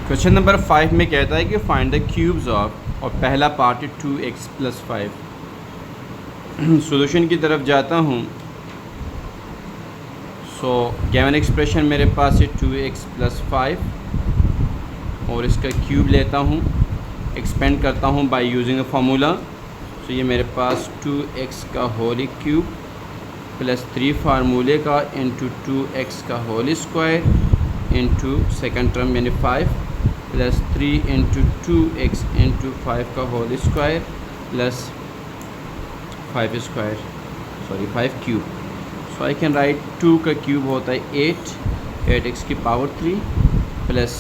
Question number 5 में कहता है कि फाइंड द क्यूब्स ऑफ, और पहला पार्ट है 2x + 5। सॉल्यूशन की तरफ जाता हूँ। सो गिवन एक्सप्रेशन मेरे पास है 2x + 5 और इसका क्यूब लेता हूँ, एक्सपेंड करता हूँ बाय यूजिंग अ फार्मूला। सो ये मेरे पास 2x का होल क्यूब प्लस 3 फार्मूले का इंटू 2x का whole square into second term यानी 5 प्लस 3 इंटू 2x इंटू 5 का whole square plus 5 square 5 cube. So I can write 2 का क्यूब होता है 8x की पावर 3 प्लस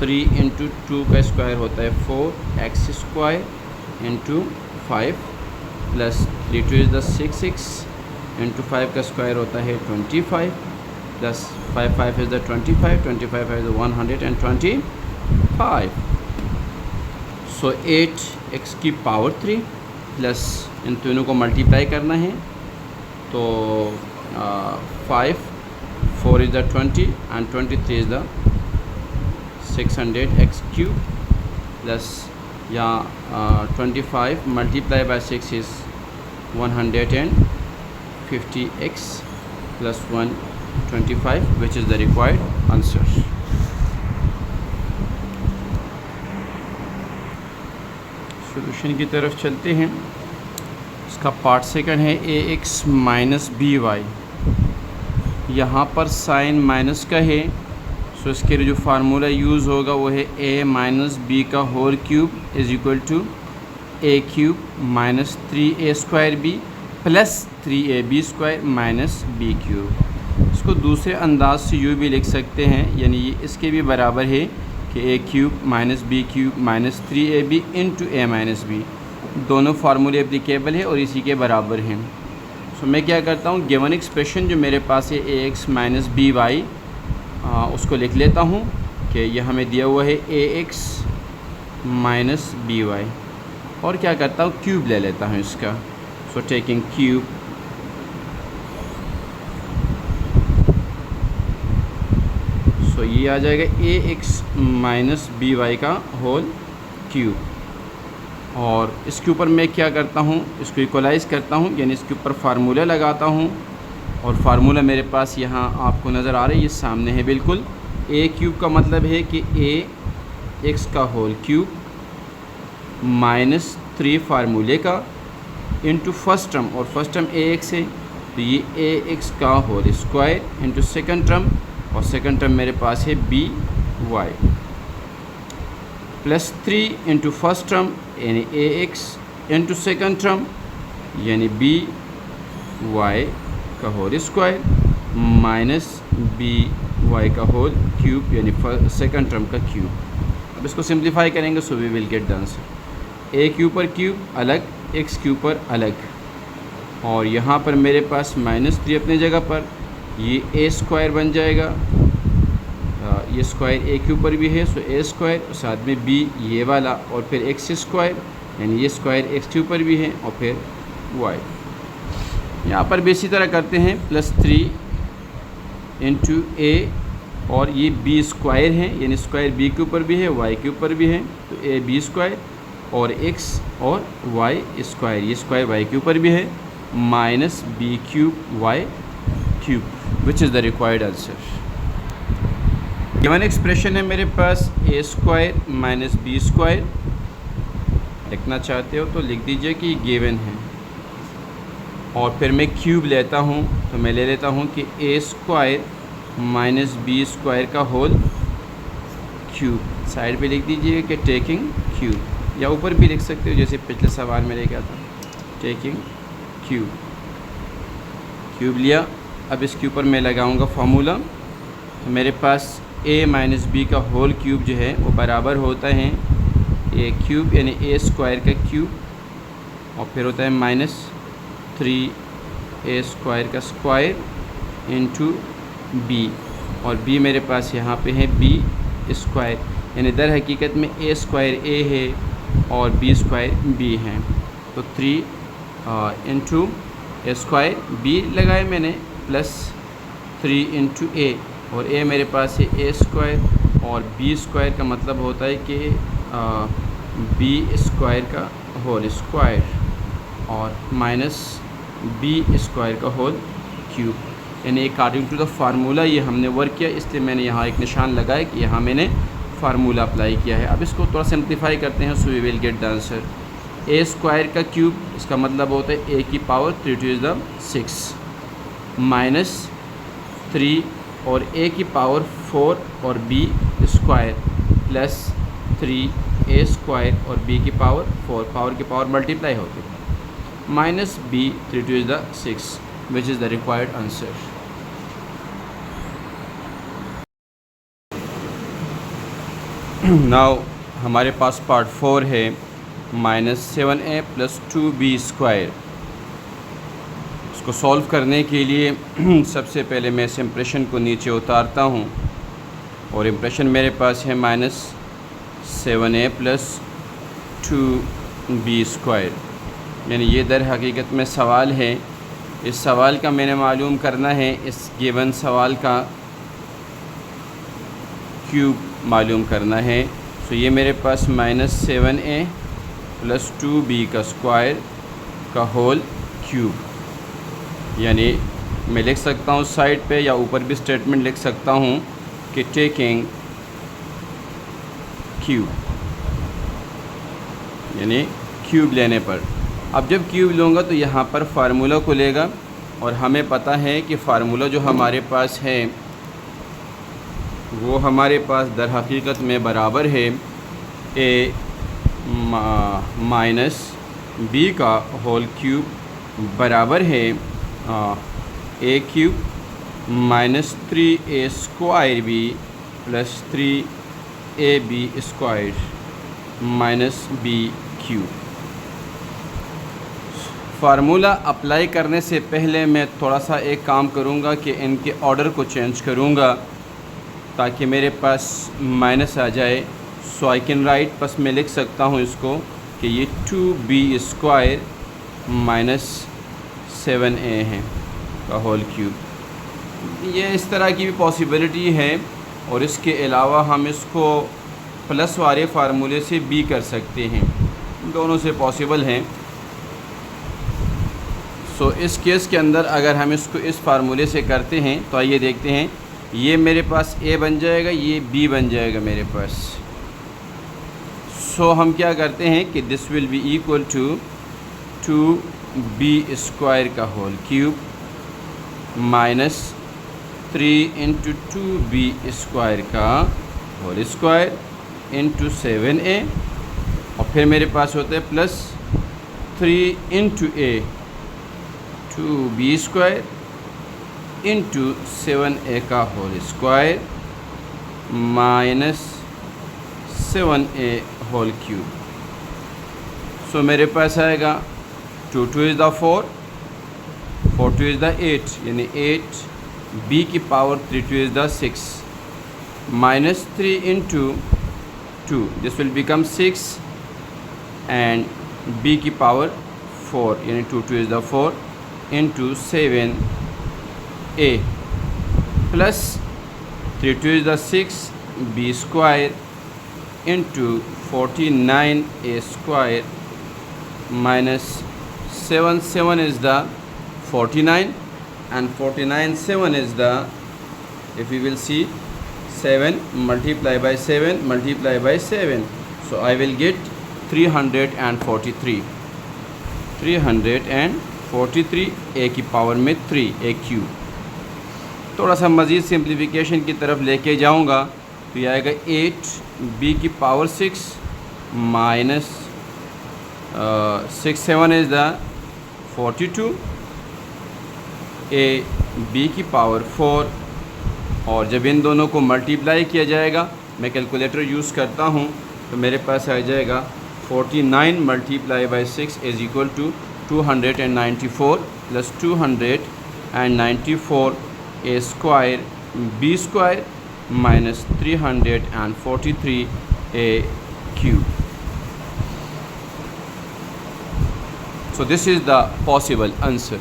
3 इंटू 2 का स्क्वायर होता है 4x square into 5 plus 3 2 is the 6x into 5 का स्क्वायर होता है 25 plus 5 5 is the 25 25 is the 125। So 8x की पावर 3 प्लस इन तीनों को मल्टीप्लाई करना है तो 5 4 is the 20 and 23 is the 600x cube plus यहाँ 25 multiply by 6 is 150x plus 125 which is the required answer. Solution की तरफ चलते हैं। इसका पार्ट सेकंड है ax - by। यहाँ पर साइन माइनस का है, सो इसके लिए जो फार्मूला यूज़ होगा वो है a - b का whole cube is equal to a cube minus 3a² plus 3ab² minus b cube. इसको दूसरे अंदाज से यूँ भी लिख सकते हैं, यानी ये इसके भी बराबर है कि a cube minus b cube minus 3ab into a minus b। दोनों फार्मूले एप्लीकेबल है और इसी के बराबर हैं। सो मैं क्या करता हूँ, गिवन एक्सप्रेशन जो मेरे पास है ax - by उसको लिख लेता हूँ कि यह हमें दिया हुआ है ax - by, और क्या करता हूँ क्यूब ले लेता हूँ इसका। सो टेकिंग क्यूब सो ये आ जाएगा ax - by का होल क्यूब, और इसके ऊपर मैं क्या करता हूँ, इसको इक्वलाइज़ करता हूँ, यानी इसके ऊपर फार्मूला लगाता हूँ। और फार्मूला मेरे पास यहाँ आपको नज़र आ रहा है, ये सामने है बिल्कुल। a क्यूब का मतलब है कि ax का होल क्यूब माइनस 3 फार्मूले का इंटू फर्स्ट टर्म, और फर्स्ट टर्म ax है तो ये ax का whole square into second term, और सेकेंड टर्म मेरे पास है by plus 3 into first term यानी ax इंटू सेकेंड टर्म यानी by का होल स्क्वायर माइनस by का होल क्यूब यानी सेकेंड टर्म का क्यूब। अब इसको सिंप्लीफाई करेंगे so we will get the answer. a cube पर क्यूब अलग, x क्यूब पर अलग, और यहाँ पर मेरे पास -3 अपने जगह पर, ये a² बन जाएगा। ये स्क्वायर a क्यूब पर भी है सो a², साथ में b ये वाला, और फिर x² यानी ये स्क्वायर x क्यूब पर भी है, और फिर y। यहाँ पर भी इसी तरह करते हैं, +3 इंटू a, और ये b² है यानी स्क्वायर b के ऊपर भी है y के ऊपर भी है, तो ab² और x और y², ये स्क्वायर y के ऊपर भी है, minus b³ y³ which is the required answer. Given expression है मेरे पास a² - b²। लिखना चाहते हो तो लिख दीजिए कि गिवन है, और फिर मैं क्यूब लेता हूँ तो मैं ले लेता हूँ कि a² - b² का होल क्यूब। साइड पे लिख दीजिए कि टेकिंग क्यूब, या ऊपर भी लिख सकते हो जैसे पिछले सवाल में लेके आता, टेकिंग क्यूब। क्यूब लिया, अब इसके ऊपर मैं लगाऊंगा फार्मूला। तो मेरे पास a - b का होल क्यूब जो है वो बराबर होता है a क्यूब यानी a² का क्यूब, और फिर होता है -3a² का स्क्वायर इंटू b, और b मेरे पास यहाँ पे है b², यानी दर हकीकत में a² a है और b² b है, तो 3 इंटू a² b लगाए मैंने प्लस 3 इंटू a, और a मेरे पास है a² और बी स्क्वायर का मतलब होता है कि बी स्क्वायर का होल स्क्वायर और माइनस बी स्क्वायर का होल क्यूब, यानी अकॉर्डिंग टू द फार्मूला ये हमने वर्क किया, इसलिए मैंने यहाँ एक निशान लगाया कि यहाँ मैंने फार्मूला अप्लाई किया है। अब इसको थोड़ा सिंप्लीफाई करते हैं, so we will get the answer a square का क्यूब, इसका मतलब होता है ए की power 3 two is the 6 minus 3 और ए की पावर 4 और b square plus 3 a square और बी की पावर 4, पावर की पावर मल्टीप्लाई होती है, minus b 3 two is the 6 which is the required answer. Now हमारे पास पार्ट 4 है, -7a + 2b स्क्वायर। इसको सॉल्व करने के लिए सबसे पहले मैं इस इम्प्रेशन को नीचे उतारता हूँ और इम्प्रेशन मेरे पास है -7a + 2b स्क्वायर, यानी ये दर हकीकत में सवाल है। इस सवाल का मैंने मालूम करना है, इस गिवन सवाल का क्यूब मालूम करना है। तो ये मेरे पास -7a + 2b का स्क्वायर का होल क्यूब, यानी मैं लिख सकता हूँ साइड पे या ऊपर भी स्टेटमेंट लिख सकता हूँ कि टेकिंग क्यूब, यानी क्यूब लेने पर। अब जब क्यूब लूँगा तो यहाँ पर फार्मूला को लेगा और हमें पता है कि फ़ार्मूला जो हमारे पास है वो हमारे पास दर हकीकत में बराबर है ए माइनस बी का होल क्यूब बराबर है A cube minus 3a square B plus 3ab square minus B cube. Formula apply करने से पहले मैं थोड़ा सा एक काम करूँगा कि इनके ऑर्डर को चेंज करूँगा ताकि मेरे पास माइनस आ जाए। सो आई कैन राइट, बस मैं लिख सकता हूँ इसको कि ये 2b स्क्वायर माइनस 7a है का होल क्यूब। ये इस तरह की भी पॉसिबिलिटी है और इसके अलावा हम इसको प्लस वाले फार्मूले से भी कर सकते हैं, दोनों से पॉसिबल हैं। सो इस केस के अंदर अगर हम इसको इस फार्मूले से करते हैं तो आइए देखते हैं, ये मेरे पास a बन जाएगा, ये b बन जाएगा मेरे पास। सो हम क्या करते हैं कि this will be equal to 2b square का whole cube minus 3 into 2b square का होल स्क्वायर इंटू 7a और फिर मेरे पास होता है plus 3 into a 2b square into 7a का whole square minus 7a whole cube. So मेरे पास आएगा 2 2 इज़ द 4, 4 2 इज़ द 8, यानी 8 b की power 3 2 is the 6 minus 3 into 2, this will become 6 and b की पावर 4 यानी 2 2 is the 4 into 7a plus 3 2 is the 6 b square into 49a square minus 7 7 is the 49 and 49 7 is the, if we will see 7 multiply by 7 multiply by 7, so I will get 343 a की power में 3 a cube. थोड़ा सा मज़ीद simplification की तरफ लेके जाऊंगा तो ये आएगा 8 b की power 6 minus 6 7 is the 42 a b की पावर 4 और जब इन दोनों को मल्टीप्लाई किया जाएगा, मैं कैलकुलेटर यूज़ करता हूँ तो मेरे पास आ जाएगा 49 multiply by 6 is equal to 294 plus 294 a square b square minus 343 a cube. So this is the possible answer.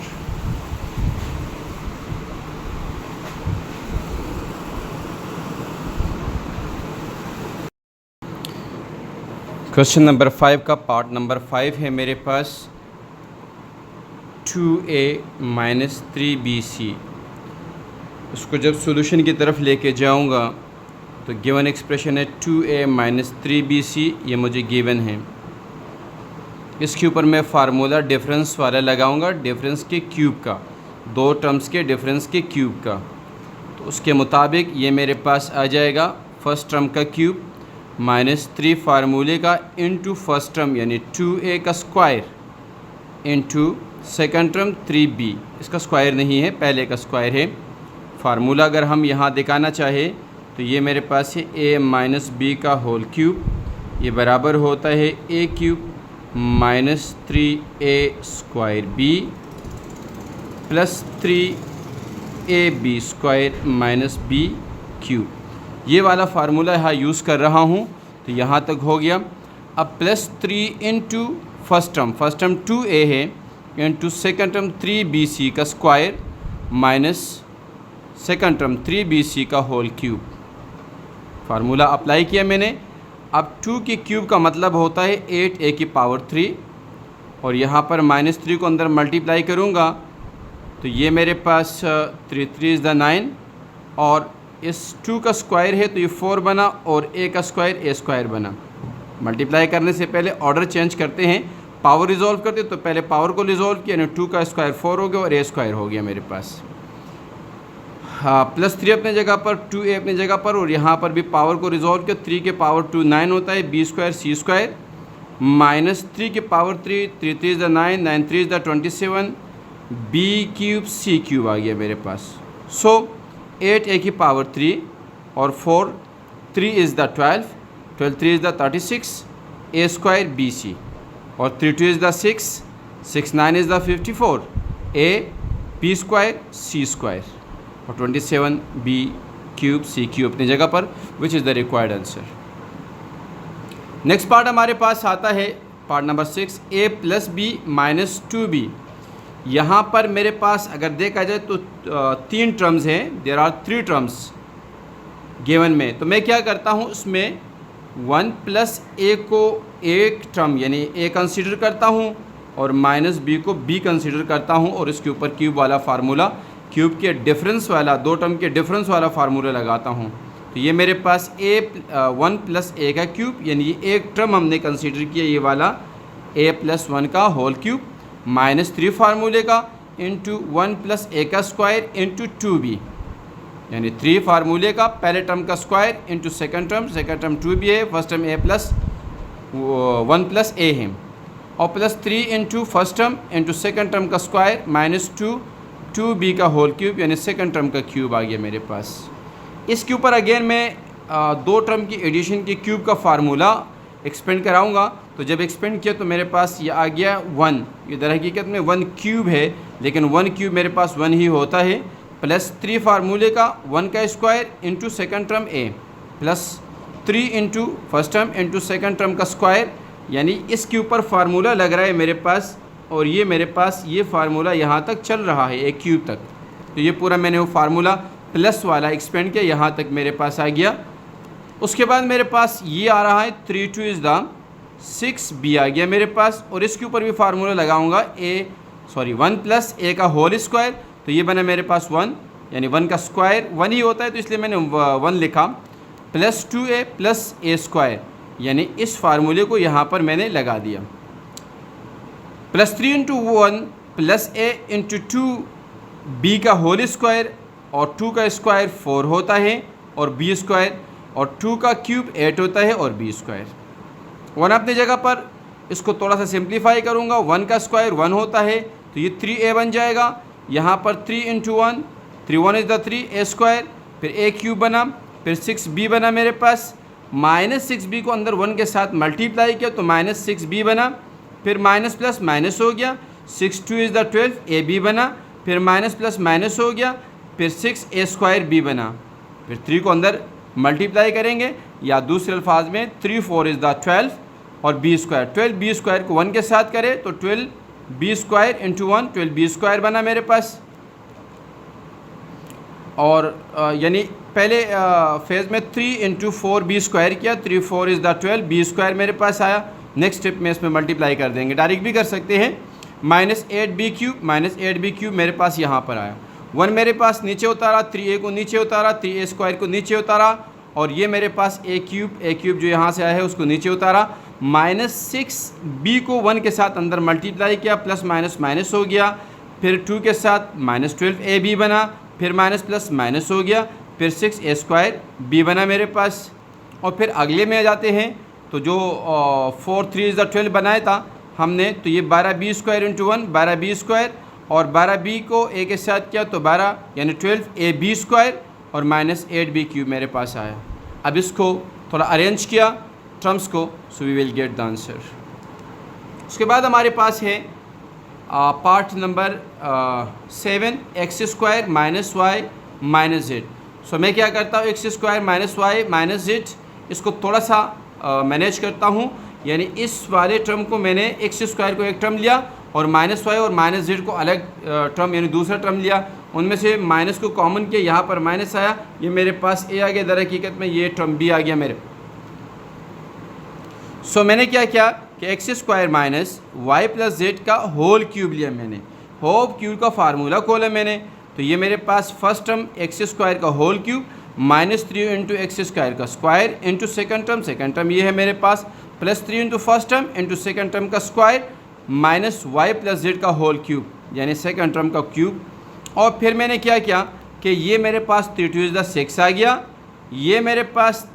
Question number 5 का पार्ट नंबर 5 है मेरे पास 2a माइनस 3bc। उसको जब सॉल्यूशन की तरफ लेके जाऊंगा तो गिवन एक्सप्रेशन है 2a माइनस 3bc, ये मुझे गिवन है। इसके ऊपर मैं फार्मूला डिफरेंस वाला लगाऊंगा, डिफरेंस के क्यूब का, दो टर्म्स के डिफरेंस के क्यूब का। तो उसके मुताबिक ये मेरे पास आ जाएगा फर्स्ट टर्म का क्यूब माइनस 3 फार्मूले का इनटू फर्स्ट टर्म यानी 2a का square into second term 3b। इसका स्क्वायर नहीं है, पहले का स्क्वायर है। फार्मूला अगर हम यहाँ दिखाना चाहें तो ये मेरे पास है a माइनस बी का होल क्यूब, ये बराबर होता है a cube minus 3a square b plus 3ab square minus b cube. ये वाला फार्मूला यहाँ यूज़ कर रहा हूँ, तो यहाँ तक हो गया। अब plus 3 into first term 2a है इंटू सेकेंड टर्म 3bc का square minus second term 3bc का होल क्यूब। फार्मूला अप्लाई किया मैंने। अब 2 के क्यूब का मतलब होता है 8a की पावर 3, और यहाँ पर माइनस 3 को अंदर मल्टीप्लाई करूँगा तो ये मेरे पास 3 3 इज़ द 9, और इस 2 का स्क्वायर है तो ये 4 बना, और a का स्क्वायर a स्क्वायर बना। मल्टीप्लाई करने से पहले ऑर्डर चेंज करते हैं, पावर रिजॉल्व करते तो पहले पावर को रिजॉल्व किया, यानी 2 का स्क्वायर 4 हो गया और a स्क्वायर हो गया मेरे पास। हाँ, प्लस 3 अपने जगह पर, 2a अपनी जगह पर, और यहाँ पर भी पावर को रिजॉल्व किया। 3 के पावर 2 9 होता है, b square c square minus 3 के power 3 3 3 is the 9 9 3 is the 27 b cube c cube आ गया मेरे पास। सो 8a की पावर 3 और 4 3 is the 12 12 3 is the 36 a square bc, और 3 2 is the 6 6 9 is the 54 a b square c square, और 27 b cube c cube अपनी जगह पर, which is the required answer. Next part हमारे पास आता है part number 6 a plus b minus 2b। यहाँ पर मेरे पास अगर देखा जाए तो 3 टर्म्स हैं, देयर आर 3 टर्म्स गिवन में। तो मैं क्या करता हूँ, उसमें 1 प्लस a को एक टर्म यानी a कंसीडर करता हूँ, और माइनस b को b कंसीडर करता हूँ, और इसके ऊपर क्यूब वाला फार्मूला, क्यूब के डिफरेंस वाला, दो टर्म के डिफरेंस वाला फार्मूला लगाता हूँ। तो ये मेरे पास 1 प्लस a का क्यूब, यानी ये एक टर्म हमने कंसीडर किया, ये वाला a प्लस 1 का होल क्यूब माइनस 3 फार्मूले का इंटू 1 प्लस a का स्क्वायर इंटू 2b, यानी 3 फार्मूले का पहले टर्म का square into second term 2b है, first term a plus 1 plus a है, और plus 3 into first term into second term का स्क्वायर माइनस 2b का होल क्यूब, यानी सेकेंड टर्म का क्यूब आ गया मेरे पास। इसके ऊपर अगेन मैं दो टर्म की एडिशन के क्यूब का फार्मूला एक्सपेंड कराऊंगा। तो जब एक्सपेंड किया तो मेरे पास ये आ गया 1, ये दर हकीकत में 1 क्यूब है, लेकिन 1 क्यूब मेरे पास 1 ही होता है, प्लस 3 फार्मूले का 1 का square into second term a plus 3 into first term into second term का स्क्वायर, यानी इसके ऊपर फार्मूला लग रहा है मेरे पास, और ये मेरे पास ये फार्मूला यहाँ तक चल रहा है एक क्यूब तक। तो ये पूरा मैंने वो फार्मूला प्लस वाला एक्सपेंड किया, यहाँ तक मेरे पास आ गया। उसके बाद मेरे पास ये आ रहा है 3 2 इज़ द 6b आ गया मेरे पास, और इसके ऊपर भी फार्मूला लगाऊंगा 1 प्लस a का होल स्क्वायर। तो ये बना मेरे पास 1, यानी 1 का स्क्वायर 1 ही होता है, तो इसलिए मैंने 1 लिखा, plus 2a plus a square, यानी इस फार्मूले को यहाँ पर मैंने लगा दिया। Plus 3 into 1 plus a into 2b का होल स्क्वायर, और 2 का स्क्वायर 4 होता है, और b स्क्वायर, और 2 का क्यूब 8 होता है, और b स्क्वायर। 1 अपनी जगह पर, इसको थोड़ा सा सिंप्लीफाई करूँगा, 1 का स्क्वायर 1 होता है, तो ये 3a बन जाएगा। यहाँ पर 3 into 1 3 1 is the 3 a square, फिर a क्यूब बना, फिर 6b बना मेरे पास, माइनस 6b को अंदर 1 के साथ मल्टीप्लाई किया तो माइनस 6b बना, फिर माइनस प्लस माइनस हो गया, 6 2 इज़ द 12 ab बना, फिर माइनस प्लस माइनस हो गया, फिर 6a स्क्वायर b बना, फिर 3 को अंदर मल्टीप्लाई करेंगे, या दूसरे अल्फाज में 3 4 इज़ द 12 और b स्क्वायर, 12b स्क्वायर को 1 के साथ करें तो 12b square into 1 12b square बना मेरे पास। और यानी पहले फेज़ में 3 इंटू 4 बी स्क्वायर किया, 3 4 इज़ द 12, बी स्क्वायर मेरे पास आया। नेक्स्ट स्टेप में इसमें मल्टीप्लाई कर देंगे, डायरेक्ट भी कर सकते हैं। -8b³ मेरे पास यहाँ पर आया। 1 मेरे पास नीचे उतारा, 3a को नीचे उतारा, 3a स्क्वायर को नीचे उतारा, और ये मेरे पास a³ जो यहाँ से आया है उसको नीचे उतारा। -6b को 1 के साथ अंदर मल्टीप्लाई किया, प्लस माइनस माइनस हो गया, फिर 2 के साथ -12ab बना, फिर माइनस प्लस माइनस हो गया, फिर 6a² बना मेरे पास। और फिर अगले में आ जाते हैं, तो जो 4 3 इज़ द 12 बनाया था हमने, तो ये 12b² इंटू 1 12b², और 12b को a के साथ किया तो 12 यानी 12ab² और -8b³ मेरे पास आया। अब इसको थोड़ा अरेंज किया टर्म्स को, so we will get the answer. उसके बाद हमारे पास है part number 7 x² minus Y minus Z. So मैं क्या करता हूँ, x² minus Y minus Z इसको थोड़ा सा मैनेज करता हूँ, यानी इस वाले टर्म को मैंने x² को एक टर्म लिया और माइनस वाई और माइनस जेड को अलग टर्म यानी दूसरा टर्म लिया, उनमें से माइनस को कॉमन किया, यहाँ पर माइनस आया, ये मेरे पास a आ गया, दर हकीकत में ये टर्म b आ गया मेरे। सो मैंने क्या किया कि x² minus Y plus Z का होल क्यूब लिया मैंने, होल क्यूब का फार्मूला खोला मैंने, तो ये मेरे पास फर्स्ट टर्म x² का होल क्यूब -3 इंटू x² का स्क्वायर इंटू सेकंड टर्म ये है मेरे पास, +3 into first term into second term का square minus Y plus Z का होल क्यूब यानी सेकंड टर्म का क्यूब। और फिर मैंने क्या किया कि ये मेरे पास 3 2 इज़ द 6 आ गया, ये मेरे पास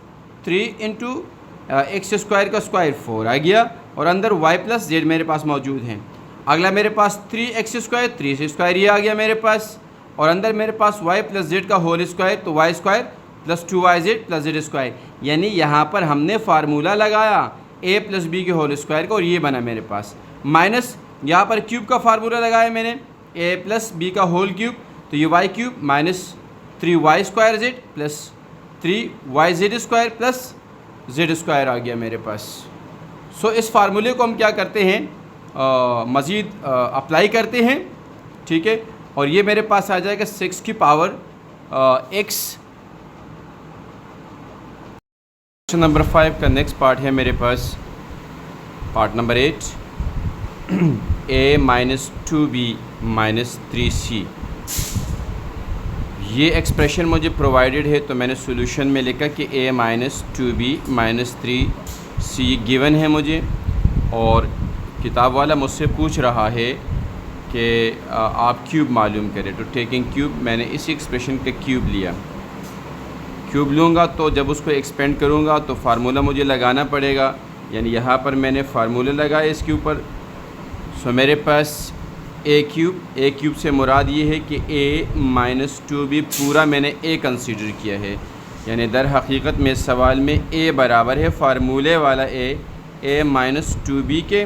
3 इंटू x² का स्क्वायर 4 आ गया, और अंदर y प्लस जेड मेरे पास मौजूद हैं। अगला मेरे पास 3x² 3c² ये आ गया मेरे पास, और अंदर मेरे पास y प्लस जेड का होल स्क्वायर, तो y² plus 2yz plus z², यानी यहाँ पर हमने फार्मूला लगाया a प्लस b के होल स्क्वायर का, और ये बना मेरे पास। माइनस यहाँ पर क्यूब का फार्मूला लगाया मैंने a प्लस b का होल क्यूब, तो ये y³ minus 3y² plus 3yz² plus z² आ गया मेरे पास। सो इस फार्मूले को हम क्या करते हैं, मज़ीद अप्लाई करते हैं, ठीक है, और ये मेरे पास आ जाएगा 6 की पावर x। क्वेश्चन नंबर 5 का नेक्स्ट पार्ट है मेरे पास, part number 8 a minus 2b minus 3c। ये एक्सप्रेशन मुझे प्रोवाइडेड है, तो मैंने सोल्यूशन में लिखा कि a minus 2b minus 3c given है मुझे, और किताब वाला मुझसे पूछ रहा है कि आप क्यूब मालूम करें, तो टेकिंग क्यूब मैंने इसी एक्सप्रेशन का क्यूब लिया। क्यूब लूँगा तो जब उसको एक्सपेंड करूँगा तो फार्मूला मुझे लगाना पड़ेगा, यानी यहाँ पर मैंने फार्मूला लगाया इसके ऊपर। सो मेरे पास a क्यूब से मुराद ये है कि a माइनस 2b पूरा मैंने a कंसीडर किया है, यानी दर हकीकत में सवाल में a बराबर है फार्मूले वाला a माइनस 2b के,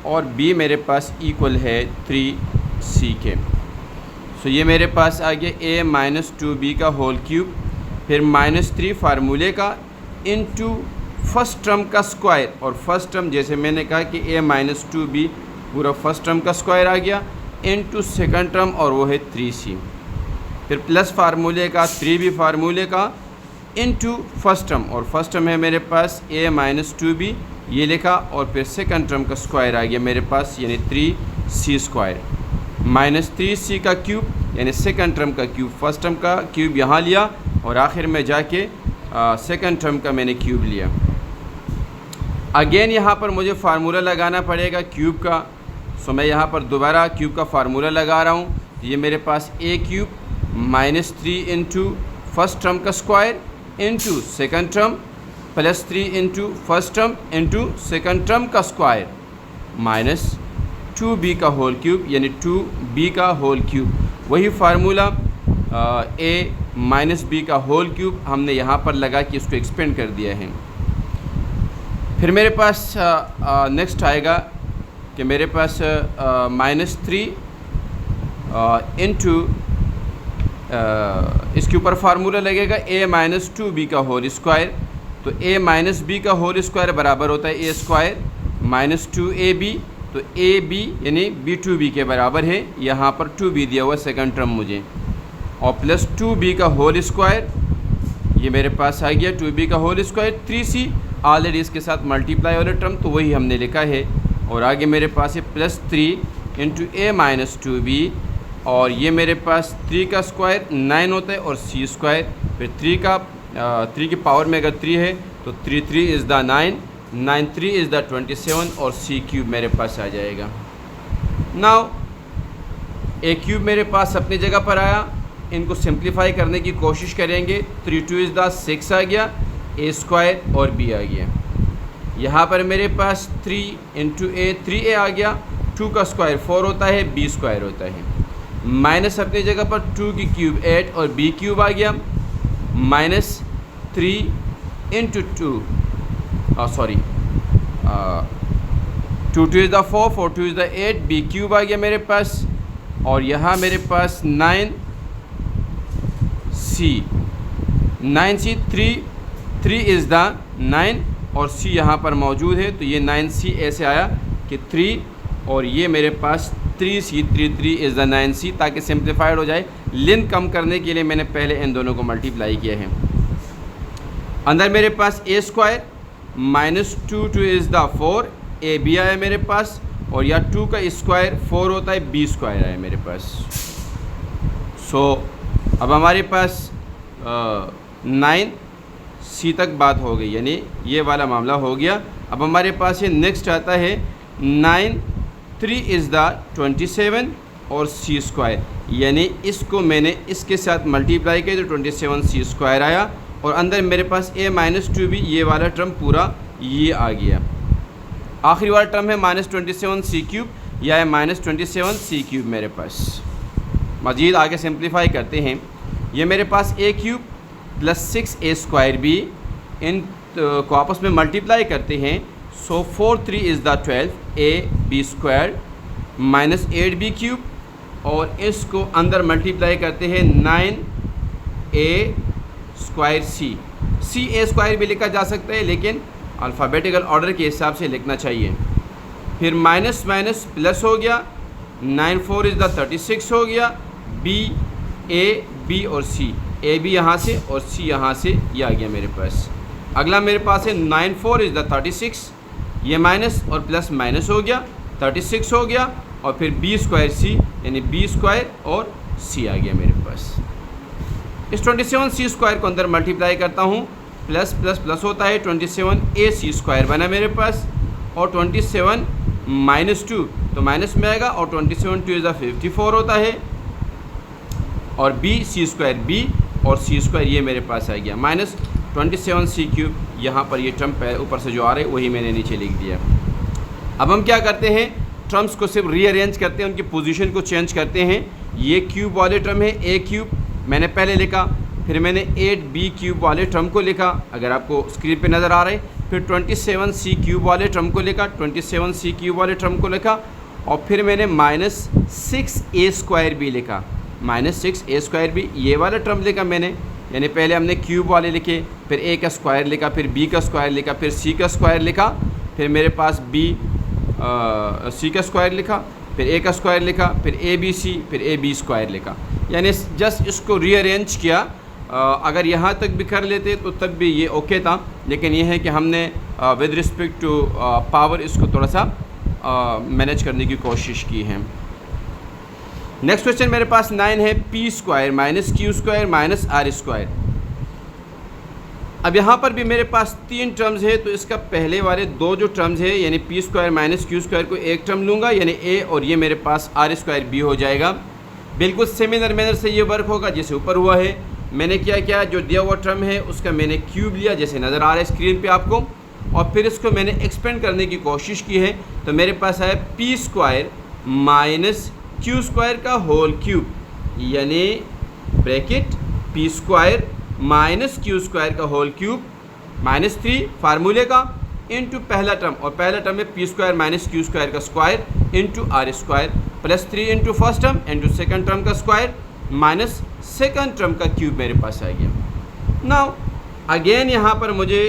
और b मेरे पास इक्वल है 3c के। सो ये मेरे पास आ गया a माइनस 2b का होल क्यूब, फिर -3 फार्मूले का इनटू फर्स्ट टर्म का स्क्वायर, और फर्स्ट टर्म जैसे मैंने कहा कि a माइनस 2b पूरा फर्स्ट टर्म का स्क्वायर आ गया, इनटू सेकंड टर्म और वो है 3c, फिर प्लस फार्मूले का 3b फार्मूले का इनटू फर्स्ट टर्म, और फर्स्ट टर्म है मेरे पास a माइनस 2b ये लिखा, और फिर सेकंड टर्म का स्क्वायर आ गया मेरे पास यानी 3c² माइनस 3c का क्यूब यानी सेकंड टर्म का क्यूब, फर्स्ट टर्म का क्यूब यहाँ लिया और आखिर में जाके सेकंड टर्म का मैंने क्यूब लिया। अगेन यहाँ पर मुझे फार्मूला लगाना पड़ेगा क्यूब का, सो मैं यहाँ पर दोबारा क्यूब का फार्मूला लगा रहा हूँ। ये मेरे पास a³ minus 3 into first term का square into second term plus 3 into first term into second term का स्क्वायर माइनस 2b का होल क्यूब यानी 2b का होल क्यूब। वही फार्मूला a माइनस b का होल क्यूब हमने यहाँ पर लगा कि इसको एक्सपेंड कर दिया है। फिर मेरे पास नेक्स्ट आएगा कि मेरे पास -3 इंटू इसके ऊपर फार्मूला लगेगा a माइनस 2b का होल स्क्वायर, तो a माइनस b का होल स्क्वायर बराबर होता है a² माइनस 2ab, तो ab यानी b2b के बराबर है। यहाँ पर 2b दिया हुआ सेकंड टर्म मुझे, और प्लस 2b का होल स्क्वायर, ये मेरे पास आ गया 2b का होल स्क्वायर। 3c ऑलरेडी इसके साथ मल्टीप्लाई वाला टर्म तो वही हमने लिखा है। और आगे मेरे पास है plus 3 into a minus 2b, और ये मेरे पास 3 का स्क्वायर 9 होता है और c स्क्वायर, फिर 3 की पावर में अगर 3 है तो 3 इज़ द 9, 9 इज़ द 27 और c क्यूब मेरे पास आ जाएगा। नाउ a क्यूब मेरे पास अपनी जगह पर आया, इनको सिंप्लीफाई करने की कोशिश करेंगे। 3 2 इज़ द 6 आ गया, a स्क्वायर और b आ गया। यहाँ पर मेरे पास 3 इंटू a 3a आ गया, 2 का स्क्वायर 4 होता है, b स्क्वायर होता है, माइनस अपनी जगह पर 2 की क्यूब 8 और b क्यूब आ गया, minus 3 into 2 sorry 2 2 is the 4, 4 2 is the 8, b cube आ गया मेरे पास। और यहाँ मेरे पास 9c 3 इज़ द 9 और c यहाँ पर मौजूद है, तो ये 9c ऐसे आया कि 3 और ये मेरे पास 3c 3 इज़ द 9c, ताकि सिंप्लीफाइड हो जाए। लेंथ कम करने के लिए मैंने पहले इन दोनों को मल्टीप्लाई किया है। अंदर मेरे पास a square minus 2 is the 4, a b आया मेरे पास, और या 2 का स्क्वायर 4 होता है, b स्क्वायर आया मेरे पास। सो अब हमारे पास 9c तक बात हो गई, यानी ये वाला मामला हो गया। अब हमारे पास ये नेक्स्ट आता है 9 3 इज़ द 27 और c स्क्वायर, यानी इसको मैंने इसके साथ मल्टीप्लाई किया तो 27c स्क्वायर आया, और अंदर मेरे पास a माइनस 2b, ये वाला टर्म पूरा ये आ गया। आखिरी वाला टर्म है माइनस 27c क्यूब, या है माइनस 27c क्यूब मेरे पास। मज़ीद आगे सिंप्लीफाई करते हैं। ये मेरे पास a cube plus 6a square b, इन को आपस में मल्टीप्लाई करते हैं। सो 4 3 is the 12, a b square minus 8b cube, और इसको अंदर मल्टीप्लाई करते हैं 9a square c a square भी लिखा जा सकता है, लेकिन अल्फ़ाबेटिकल ऑर्डर के हिसाब से लिखना चाहिए। फिर माइनस माइनस प्लस हो गया, 9 4 इज़ द 36 हो गया, b a b और c, a b यहाँ से और c यहाँ से, ये आ गया मेरे पास। अगला मेरे पास है 9 4 इज़ द 36, ये माइनस और प्लस माइनस हो गया, 36 हो गया, और फिर b स्क्वायर c, यानी b स्क्वायर और c आ गया मेरे पास। इस 27c स्क्वायर को अंदर मल्टीप्लाई करता हूँ, प्लस प्लस प्लस होता है, 27ac स्क्वायर बना मेरे पास, और 27 माइनस 2 तो माइनस में आएगा, और 27 2 इज़ द 54 होता है, और b c स्क्वायर b और c स्क्वायर ये मेरे पास आ गया, माइनस 27c क्यूब। यहाँ पर ये टर्म ऊपर से जो आ रहे वही मैंने नीचे लिख दिया। अब हम क्या करते हैं, टर्म्स को सिर्फ रीअरेंज करते हैं, उनकी पोजीशन को चेंज करते हैं। ये क्यूब वाले टर्म है a क्यूब मैंने पहले लिखा, फिर मैंने 8b क्यूब वाले टर्म को लिखा, अगर आपको स्क्रीन पे नज़र आ रहा है। फिर 27c क्यूब वाले टर्म को लिखा, 27c क्यूब वाले टर्म को लिखा, और फिर मैंने माइनस 6a स्क्वायर भी लिखा, माइनस 6a स्क्वायर भी ये वाला टर्म लिखा मैंने। यानी पहले हमने क्यूब वाले लिखे, फिर a का स्क्वायर लिखा, फिर b का स्क्वायर लिखा, फिर c का स्क्वायर लिखा, फिर मेरे पास c का स्क्वायर लिखा, फिर a का स्क्वायर लिखा, फिर abc, फिर ab स्क्वायर लिखा। यानी जस्ट इसको रीअरेंज किया। अगर यहाँ तक भी कर लेते तो तब भी ये ओके था, लेकिन ये है कि हमने विद रिस्पेक्ट टू पावर इसको थोड़ा सा मैनेज करने की कोशिश की है। नेक्स्ट क्वेश्चन मेरे पास 9 है, p square minus q square minus r square. अब यहाँ पर भी मेरे पास 3 टर्म्स है, तो इसका पहले वाले 2 जो टर्म्स है, यानी p square minus q square को एक टर्म लूँगा, यानी a, और ये मेरे पास r स्क्वायर b हो जाएगा। बिल्कुल सिमिलर मैनर से ये वर्क होगा जैसे ऊपर हुआ है। मैंने क्या किया, जो दिया हुआ टर्म है उसका मैंने क्यूब लिया, जैसे नज़र आ रहा है स्क्रीन पे आपको, और फिर इसको मैंने एक्सपेंड करने की कोशिश की है। तो मेरे पास आया p square minus q square का होल क्यूब, यानी bracket p square minus q square का होल क्यूब माइनस 3 फार्मूले का इंटू पहला टर्म, और पहला टर्म है p square minus q square का square into r square, plus 3 into first term into second term का स्क्वायर माइनस सेकंड टर्म का क्यूब मेरे पास आ गया। नाउ अगेन यहाँ पर मुझे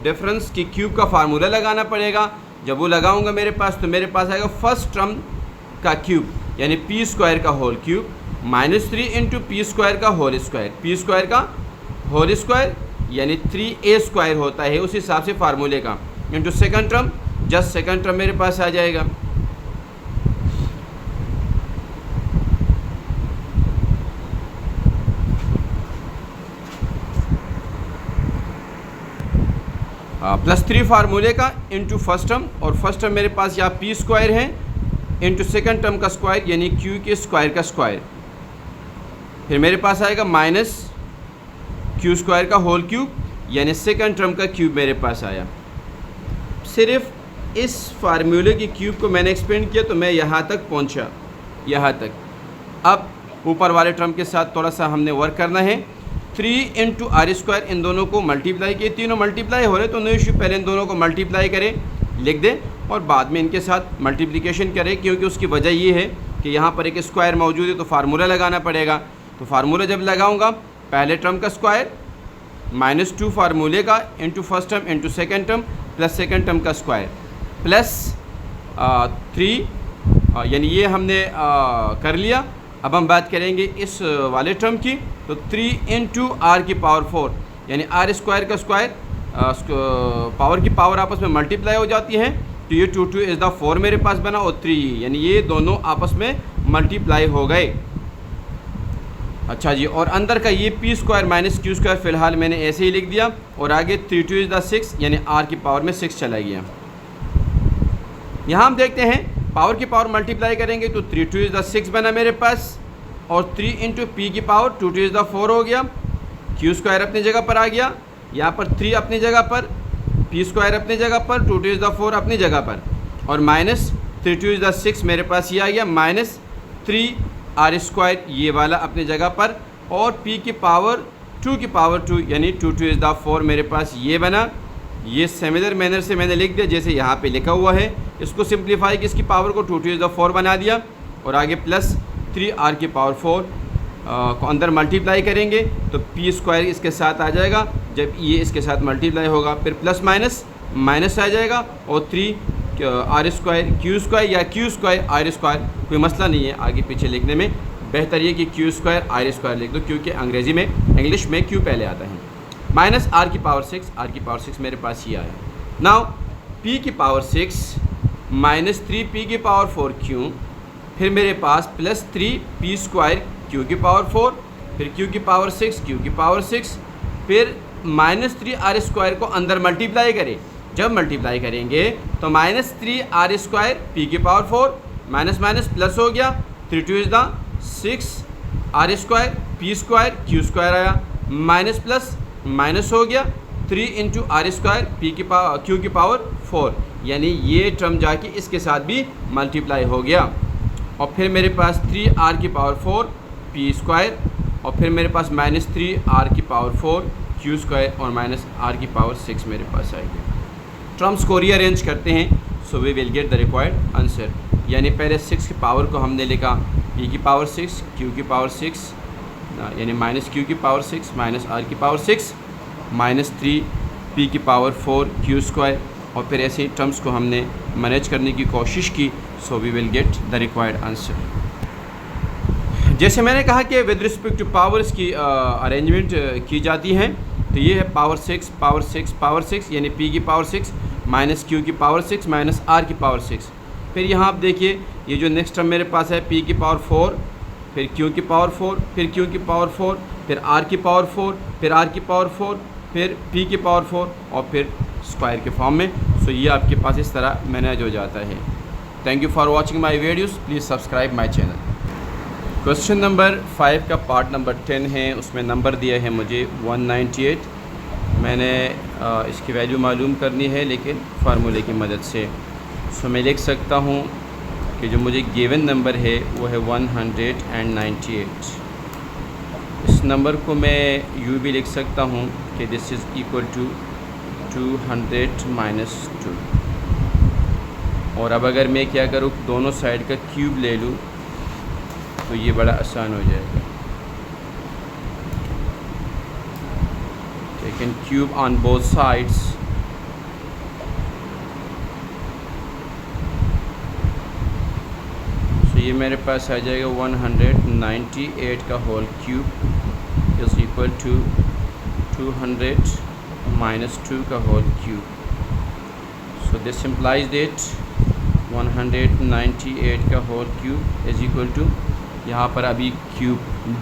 डिफरेंस की क्यूब का फार्मूला लगाना पड़ेगा। जब वो लगाऊंगा मेरे पास, तो मेरे पास आएगा फर्स्ट टर्म का क्यूब, यानी p स्क्वायर का whole cube -3 into P square का होल स्क्वायर, पी स्क्वायर का होल स्क्वायर यानी 3a स्क्वायर होता है उस हिसाब से फार्मूले का, into second term, just second term मेरे पास आ जाएगा। +3 फार्मूले का इंटू फर्स्ट टर्म, और फर्स्ट टर्म मेरे पास यहाँ पी स्क्वायर है इंटू सेकंड टर्म का स्क्वायर यानी क्यू के स्क्वायर का स्क्वायर, फिर मेरे पास आएगा माइनस क्यू स्क्वायर का होल क्यूब यानी सेकंड टर्म का क्यूब मेरे पास आया। सिर्फ इस फार्मूले की क्यूब को मैंने एक्सपेंड किया तो मैं यहाँ तक पहुँचा, यहाँ तक। अब ऊपर वाले टर्म के साथ थोड़ा सा हमने वर्क करना है। 3 इंटू आर स्क्वायर, इन दोनों को मल्टीप्लाई किए, तीनों मल्टीप्लाई हो रहे तो नो इशू, पहले इन दोनों को मल्टीप्लाई करें, लिख दें और बाद में इनके साथ मल्टीप्लिकेशन करें, क्योंकि उसकी वजह ये है कि यहाँ पर एक स्क्वायर मौजूद है तो फार्मूला लगाना पड़ेगा। तो फार्मूला जब लगाऊंगा, पहले टर्म का स्क्वायर -2 फार्मूले का into first term into second term plus second term का स्क्वायर प्लस 3, यानी ये हमने कर लिया। अब हम बात करेंगे इस वाले टर्म की, तो 3 इंटू आर की पावर 4 यानी आर स्क्वायर का स्क्वायर, पावर की पावर आपस में मल्टीप्लाई हो जाती है, तो ये 2 इज़ द 4 मेरे पास बना, और 3 यानी ये दोनों आपस में मल्टीप्लाई हो गए। अच्छा जी, और अंदर का ये P square minus Q square फ़िलहाल मैंने ऐसे ही लिख दिया, और आगे 3 इज़ द 6 यानी आर की पावर में 6 चला गया। यहाँ हम देखते हैं पावर की पावर मल्टीप्लाई करेंगे तो 3 इज़ द 6 बना मेरे पास, और 3 इंटू पी की पावर 2 इज़ द 4 हो गया, क्यू स्क्वायर अपनी जगह पर आ गया, यहाँ पर 3 अपनी जगह पर, पी स्क्वायर अपनी जगह पर, 2 इज़ द 4 अपनी जगह पर, और माइनस 3 इज़ द 6 मेरे पास ये आ गया, माइनस 3 आर स्क्वायर ये वाला अपनी जगह पर, और पी की पावर 2 की पावर 2 यानी 2 इज़ द 4 मेरे पास ये बना। ये सिमिलर मैनर से मैंने लिख दिया जैसे यहाँ पे लिखा हुआ है, इसको सिंप्लीफाई कि इसकी पावर को 2 इज़ द 4 बना दिया, और आगे प्लस 3 आर की पावर 4 को अंदर मल्टीप्लाई करेंगे तो पी स्क्वायर इसके साथ आ जाएगा, जब ये इसके साथ मल्टीप्लाई होगा फिर प्लस माइनस माइनस आ जाएगा, और 3 आर स्क्वायर क्यू स्क्वायर या क्यू स्क्वायर आर स्क्वायर, कोई मसला नहीं है आगे पीछे लिखने में, बेहतर ये कि क्यू स्क्वायर आर स्क्वायर लिख दो क्योंकि अंग्रेज़ी में इंग्लिश में क्यू पहले आता है। माइनस आर की पावर 6, आर की पावर 6 मेरे पास ये आया। नाउ पी की पावर 6 माइनस 3 पी की पावर 4 क्यू, फिर मेरे पास प्लस 3 पी स्क्वायर क्यू की पावर 4, फिर क्यू की पावर 6 क्यू की पावर 6, फिर -3 आर स्क्वायर को अंदर मल्टीप्लाई करें, जब मल्टीप्लाई करेंगे तो -3 आर स्क्वायर पी की पावर 4 माइनस माइनस प्लस हो गया, 3 is the 6 R square P square Q square आया, माइनस प्लस माइनस हो गया, 3 इंटू आर स्क्वायर पी की पावर क्यू की पावर 4 यानी ये टर्म जाके इसके साथ भी मल्टीप्लाई हो गया, और फिर मेरे पास 3 आर की पावर 4 पी स्क्वायर, और फिर मेरे पास -3 आर की पावर 4 क्यू स्क्वायर, और माइनस आर की पावर 6 मेरे पास आएगी। टर्म्स को रीअरेंज करते हैं so we will get the required answer, यानी पहले 6 की पावर को हमने लिखा पी की पावर 6 क्यू की पावर 6 यानी माइनस क्यू की पावर 6 माइनस आर की पावर 6 -3 पी की पावर 4 क्यू स्क्वायर, और फिर ऐसे टर्म्स को हमने मैनेज करने की कोशिश की, so we will get the required answer. जैसे मैंने कहा कि विद रिस्पेक्ट टू पावर्स की अरेंजमेंट की जाती हैं, तो ये है पावर 6 पावर 6 पावर 6 यानी पी की पावर 6 माइनस क्यू की पावर 6 माइनस आर की पावर 6। फिर यहाँ आप देखिए ये जो नेक्स्ट टर्म मेरे पास है पी की पावर 4, फिर क्यू की पावर 4, फिर क्यू की पावर 4, फिर आर की पावर 4, फिर आर की पावर 4, फिर पी की पावर 4, और फिर स्क्वायर के फॉर्म में। सो ये आपके पास इस तरह मैनेज हो जाता है। Thank you for watching my videos, please subscribe my channel. Question number 5 का पार्ट नंबर 10 है, उसमें नंबर दिया है मुझे 198। मैंने इसकी वैल्यू मालूम करनी है लेकिन फार्मूले की मदद से। सो मैं लिख सकता हूँ कि जो मुझे गिवन नंबर है वो है 198। इस नंबर को मैं यूँ भी लिख सकता हूँ कि this is equal to 200 minus 2। और अब अगर मैं क्या करूँ, दोनों साइड का क्यूब ले लूँ तो ये बड़ा आसान हो जाएगा। Taken cube on both sides, ये मेरे पास आ जाएगा 198 का whole cube is equal to 200 minus 2 का whole cube. So this implies that 198 का whole cube is equal to, यहाँ पर अभी क्यूब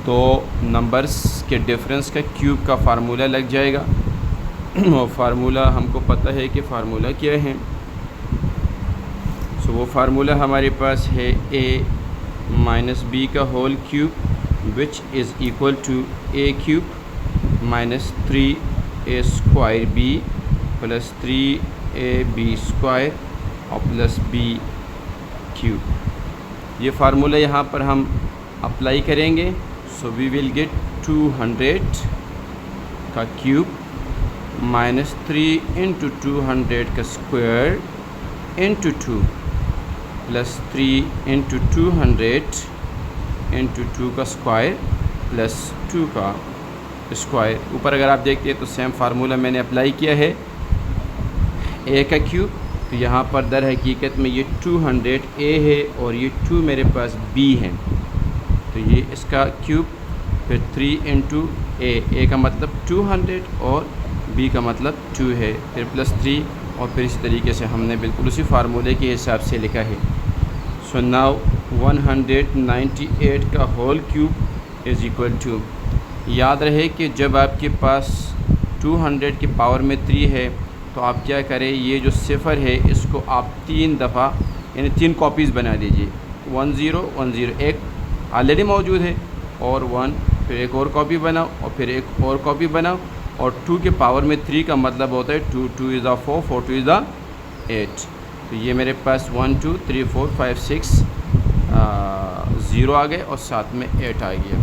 दो नंबर्स के डिफरेंस का क्यूब का फार्मूला लग जाएगा और फार्मूला हमको पता है कि फ़ार्मूला क्या है। सो वो फार्मूला हमारे पास है a माइनस बी का whole cube which is equal to a cube minus 3a square b plus 3ab square और प्लस b क्यूब। ये फार्मूला यहाँ पर हम अप्लाई करेंगे। सो वी विल गेट 200 का क्यूब माइनस 3 इंटू 200 का square into 2 plus 3 into 200 into 2 का square plus 2 का स्क्वायर। ऊपर अगर आप देखते हैं तो सेम फार्मूला मैंने अप्लाई किया है a का क्यूब, तो यहाँ पर दर हकीकत में ये 200 a है और ये 2 मेरे पास b है, तो ये इसका क्यूब, फिर 3 इंटू a का मतलब 200 और b का मतलब 2 है, फिर प्लस 3 और फिर इसी तरीके से हमने बिल्कुल उसी फार्मूले के हिसाब से लिखा है। सो नाउ 198 का whole cube is equal to, याद रहे कि जब आपके पास 200 की पावर में 3 है तो आप क्या करें, ये जो सिफ़र है इसको आप 3 दफ़ा यानी 3 कॉपीज़ बना दीजिए। 10 10 एक ऑलरेडी मौजूद है और 1, फिर एक और कॉपी बनाओ और फिर एक और कॉपी बनाओ, और 2 के पावर में 3 का मतलब होता है 2 2 इज़ द 4 4 2 इज़ द 8। तो ये मेरे पास 1 2 3 4 5 6 0 आ गए और साथ में 8 आ गया।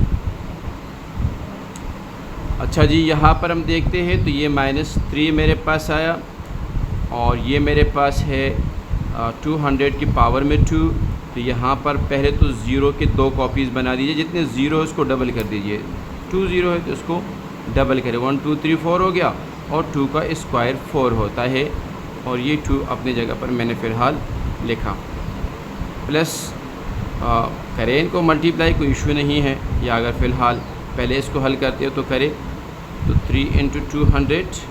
अच्छा जी, यहाँ पर हम देखते हैं तो ये -3 मेरे पास आया और ये मेरे पास है 200 की पावर में 2। तो यहाँ पर पहले तो 0 के 2 कॉपीज़ बना दीजिए, जितने 0 है उसको डबल कर दीजिए। 2 0 है तो उसको डबल करें, 1 2 3 4 हो गया और 2 का स्क्वायर 4 होता है और ये 2 अपनी जगह पर मैंने फ़िलहाल लिखा। प्लस करें इनको मल्टीप्लाई, कोई इशू नहीं है, या अगर फ़िलहाल पहले इसको हल करते हो तो करें। तो 3 इंटू 200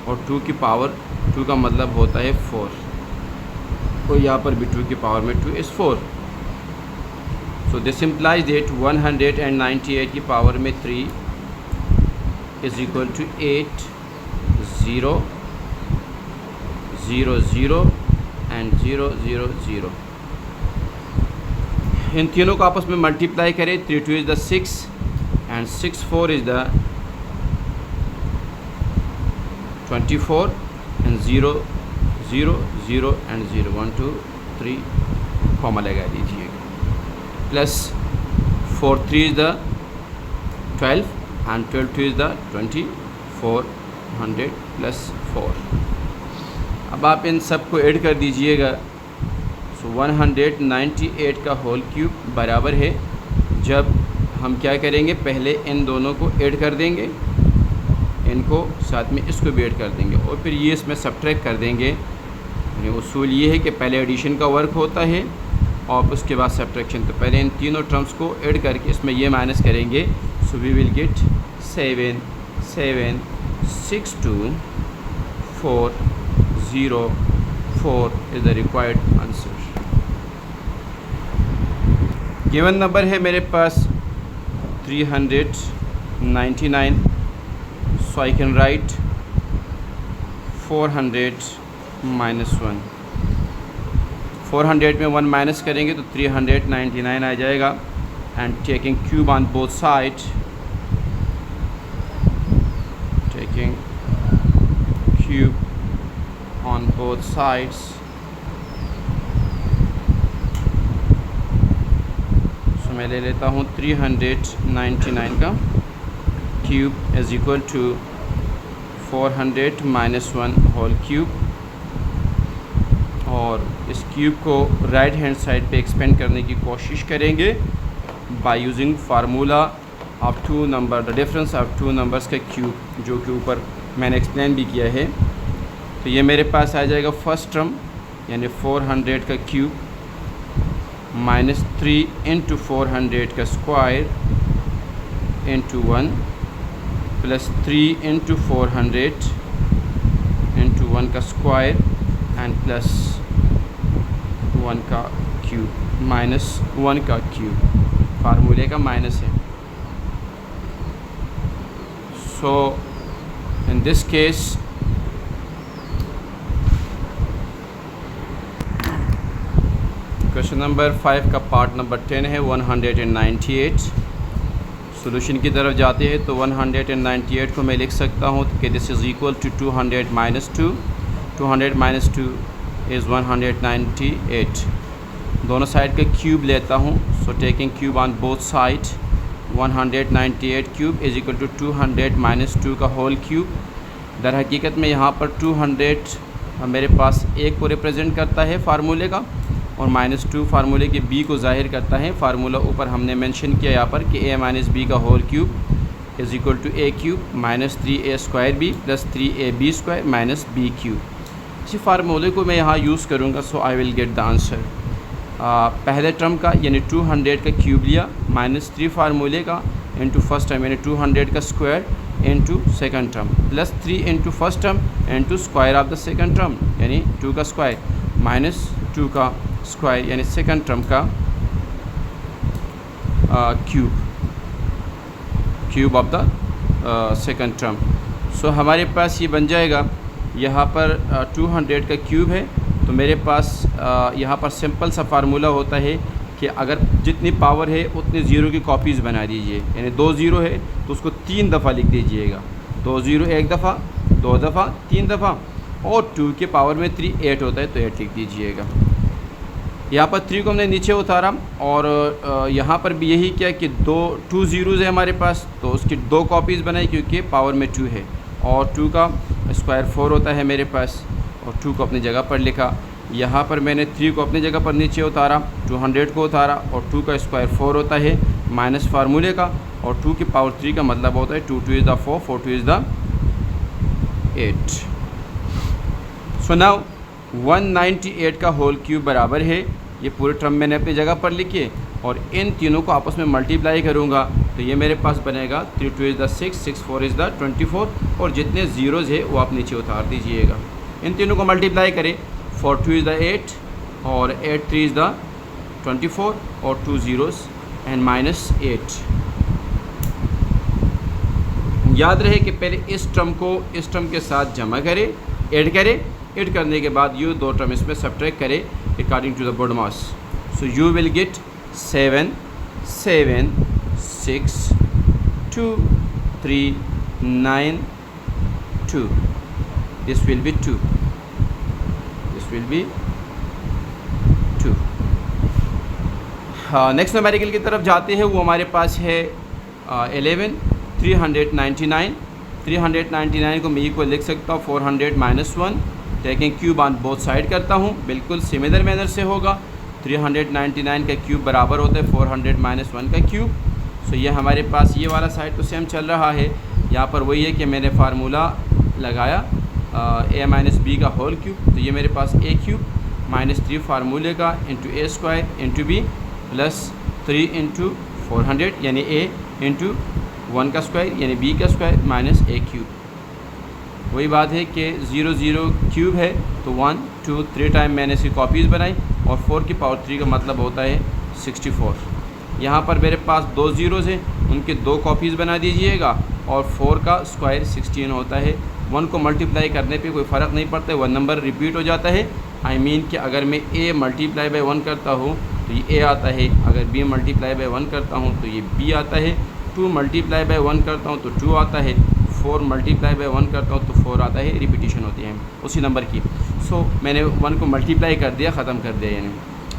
और 2 की पावर 2 का मतलब होता है 4, और यहाँ पर भी 2 की पावर में 2 is 4। So this implies that 198 की पावर में 3 इज़ इक्वल टू 8 0 0 0 एंड 0 0 0। इन तीनों को आपस में मल्टीप्लाई करें। 3 2 is the 6 and 6 4 is the 24 and 0 0 0 and 0 1 2 3 comma लगा दीजिएगा। Plus 4 3 is the 12 and 12 2 is the 2400 plus 4। अब आप इन सब को ऐड कर दीजिएगा। सो 198 का होल क्यूब बराबर है, जब हम क्या करेंगे, पहले इन दोनों को ऐड कर देंगे, इनको साथ में इसको भी ऐड कर देंगे और फिर ये इसमें सब्ट्रैक्ट कर देंगे। यानी उसूल ये है कि पहले एडिशन का वर्क होता है और उसके बाद सब्ट्रैक्शन। तो पहले इन तीनों टर्म्स को ऐड करके इसमें ये माइनस करेंगे। So we will get 7 7 6 2 4 0 4 is the required answer. Given number है मेरे पास 399, so I can write 400 minus 1। 400 में 1 माइनस करेंगे तो 399 आ जाएगा। And taking cube on both side, taking cube on both sides, so मैं ले लेता हूँ 399 का cube is equal to 400 minus 1 whole cube, और इस क्यूब को राइट हैंड साइड पे एक्सपेंड करने की कोशिश करेंगे by using formula of 2 number, the difference of 2 numbers का क्यूब, जो कि ऊपर मैंने एक्सप्लेन भी किया है। तो ये मेरे पास आ जाएगा फर्स्ट टर्म यानी 400 का क्यूब माइनस 3 इंटू 400 का square into 1 plus 3 into 400 into 1 का स्क्वायर एंड प्लस 1 का क्यूब माइनस 1 का क्यूब, फार्मूले का माइनस है। So in this case question number 5 का पार्ट नंबर 10 है 198। सॉल्यूशन की तरफ जाते हैं तो 198 को मैं लिख सकता हूँ कि this is equal to 200 minus 2 is 198। दोनों साइड का क्यूब लेता हूँ, so taking cube on both side 198 cube is equal to 200 minus 2 का होल क्यूब। दर हकीकत में यहाँ पर 200 मेरे पास एक को रिप्रेजेंट करता है फार्मूले का, और माइनस 2 फार्मूले के बी को ज़ाहिर करता है। फार्मूला ऊपर हमने मेंशन किया यहाँ पर कि a माइनस बी का whole cube is equal to a cube minus 3a square B plus 3ab square minus b cube. इसी फार्मूले को मैं यहाँ यूज़ करूँगा, so I will get the answer. पहले टर्म का यानी 200 का क्यूब लिया, माइनस 3 फार्मूले का इंटू फर्स्ट टर्म यानी 200 का square into second term plus 3 into first term into square of the second term यानी 2 का स्क्वायर माइनस 2 का स्क्वायर यानी सेकंड टर्म का cube of the second term. So हमारे पास ये बन जाएगा, यहाँ पर 200 का क्यूब है तो मेरे पास यहाँ पर सिंपल सा फार्मूला होता है कि अगर जितनी पावर है उतने ज़ीरो की कॉपीज़ बना दीजिए। यानी 2 ज़ीरो है तो उसको 3 दफ़ा लिख दीजिएगा, 2 ज़ीरो एक दफ़ा, 2 दफ़ा, 3 दफ़ा, और 2 के पावर में 3 8 होता है तो 8 लिख दीजिएगा। यहाँ पर 3 को हमने नीचे उतारा और यहाँ पर भी यही किया कि 2 ज़ीरोज़ है हमारे पास तो उसकी 2 कॉपीज़ बनाई क्योंकि पावर में 2 है, और 2 का स्क्वायर 4 होता है मेरे पास, और 2 को अपनी जगह पर लिखा। यहाँ पर मैंने 3 को अपनी जगह पर नीचे उतारा, 200 को उतारा, और 2 का स्क्वायर 4 होता है माइनस फार्मूले का, और 2 की पावर 3 का मतलब होता है 2 2 is the 4, 4 2 is the 8। So now 198 का होल क्यूब बराबर है, ये पूरे टर्म मैंने अपनी जगह पर लिखे, और इन तीनों को आपस में मल्टीप्लाई करूँगा तो ये मेरे पास बनेगा 3 2 इज़ द 6, 6 4 इज़ द 24, और जितने ज़ीरोज़ है वो आप नीचे उतार दीजिएगा। इन तीनों को मल्टीप्लाई करें, 4 2 इज़ द 8 और 8 3 इज़ द 24 और 2 ज़ीरोज़ एंड माइनस 8। याद रहे कि पहले इस टर्म को इस टर्म के साथ जमा करें, ऐड करने के बाद ये 2 टर्म इसमें सब्ट्रैक्ट करें according to the BODMAS. So you will get 7 7 6 2 3 9 2, this will be 2, this will be 2। Next numerical की तरफ जाते हैं, वो हमारे पास है 11 399 को मैं इक्वल लिख सकता हूँ 400 minus 1, taking cube on both side करता हूँ, बिल्कुल सिमिलर मैनर से होगा। 399 का क्यूब बराबर होता है 400 माइनस 1 का क्यूब। सो ये हमारे पास ये वाला साइड तो सेम चल रहा है, यहाँ पर वही है कि मैंने फार्मूला लगाया a माइनस बी का होल क्यूब, तो ये मेरे पास a क्यूब माइनस 3 फार्मूले का into a square into b plus 3 into 400 यानी a इंटू 1 का स्क्वायर यानी b का स्क्वायर माइनस a क्यूब। वही बात है कि 0 0 क्यूब है तो 1 2 3 टाइम मैंने इसकी कॉपीज़ बनाई, और 4 की पावर 3 का मतलब होता है 64। यहाँ पर मेरे पास 2 ज़ीरोज़ हैं, उनके 2 कॉपीज़ बना दीजिएगा, और 4 का स्क्वायर 16 होता है। 1 को मल्टीप्लाई करने पे कोई फ़र्क नहीं पड़ता है, 1 नंबर रिपीट हो जाता है। आई मीन कि अगर मैं a मल्टीप्लाई बाय 1 करता हूँ तो ये a आता है, अगर b मल्टीप्लाई बाय 1 करता हूँ तो ये b आता है, 2 मल्टीप्लाई बाय 1 करता हूँ तो 2 आता है, 4 मल्टीप्लाई बाय 1 करता हूँ तो 4 आता है। रिपीटिशन होती है उसी नंबर की। सो मैंने 1 को मल्टीप्लाई कर दिया, ख़त्म कर दिया यानी।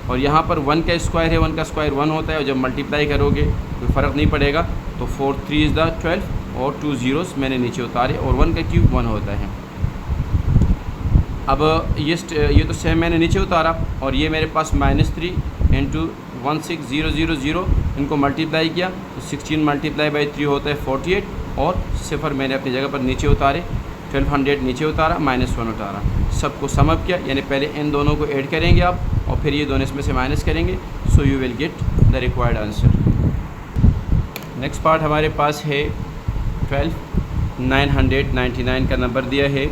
और यहाँ पर 1 का स्क्वायर है, 1 का स्क्वायर 1 होता है, और जब मल्टीप्लाई करोगे कोई फ़र्क नहीं पड़ेगा। तो 4 3 इज़ द 12 और 2 ज़ीरोज़ मैंने नीचे उतारे, और 1 का क्यूब 1 होता है। अब ये तो सेम मैंने नीचे उतारा, और ये मेरे पास -3 इंटू 16000, इनको मल्टीप्लाई किया तो 16 मल्टीप्लाई बाई 3 होता है 48, और सिफर मैंने अपनी जगह पर नीचे उतारे, 1200 नीचे उतारा, -1 उतारा, सबको सम अप किया। यानी पहले इन दोनों को ऐड करेंगे आप, और फिर ये दोनों इसमें से माइनस करेंगे। So so you will get the required answer. Next part हमारे पास है 12, 999 का नंबर दिया है।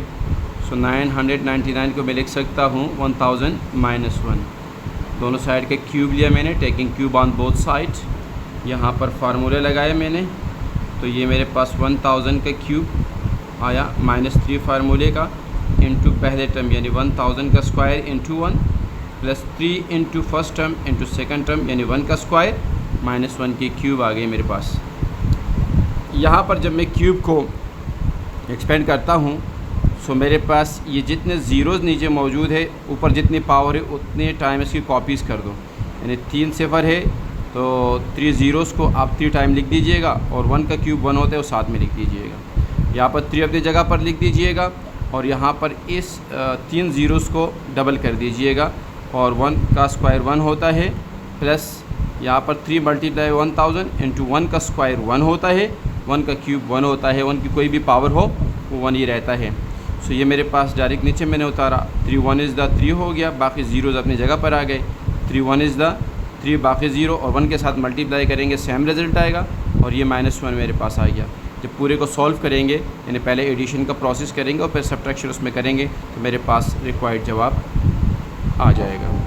सो 999 को मैं लिख सकता हूँ 1000 - 1। दोनों साइड के क्यूब लिया मैंने, taking cube on both side. यहाँ पर फार्मूले लगाए मैंने, तो ये मेरे पास 1000 का क्यूब आया -3 फार्मूले का इंटू पहले टर्म यानी 1000 का square into 1 plus 3 into first term into second term यानी 1 का स्क्वायर -1 की क्यूब आ गई मेरे पास। यहाँ पर जब मैं क्यूब को एक्सपेंड करता हूँ सो मेरे पास ये जितने ज़ीरोज़ नीचे मौजूद है, ऊपर जितनी पावर है उतने टाइम इसकी कॉपीज़ कर दो। यानी 3 सिफर है तो 3 ज़ीरोज़ को आप 3 टाइम लिख दीजिएगा और 1 का क्यूब 1 होता है वो साथ में लिख दीजिएगा। यहाँ पर 3 अपनी जगह पर लिख दीजिएगा और यहाँ पर इस 3 ज़ीरोज़ को डबल कर दीजिएगा और 1 का स्क्वायर 1 होता है प्लस यहाँ पर 3 × 1000 इंटू 1 का स्क्वायर 1 होता है, 1 का क्यूब 1 होता है। 1 की कोई भी पावर हो वो 1 ही रहता है। सो ये मेरे पास डायरेक्ट नीचे मैंने उतारा, 3 1 इज़ द 3 हो गया, बाकी ज़ीरोज़ अपनी जगह पर आ गए। 3 1 इज़ द 3, बाकी ज़ीरो और 1 के साथ मल्टीप्लाई करेंगे सेम रिज़ल्ट आएगा और ये -1 मेरे पास आ गया। जब पूरे को सॉल्व करेंगे यानी पहले एडिशन का प्रोसेस करेंगे और फिर सब्ट्रैक्शन उसमें करेंगे तो मेरे पास रिक्वायर्ड जवाब आ जाएगा।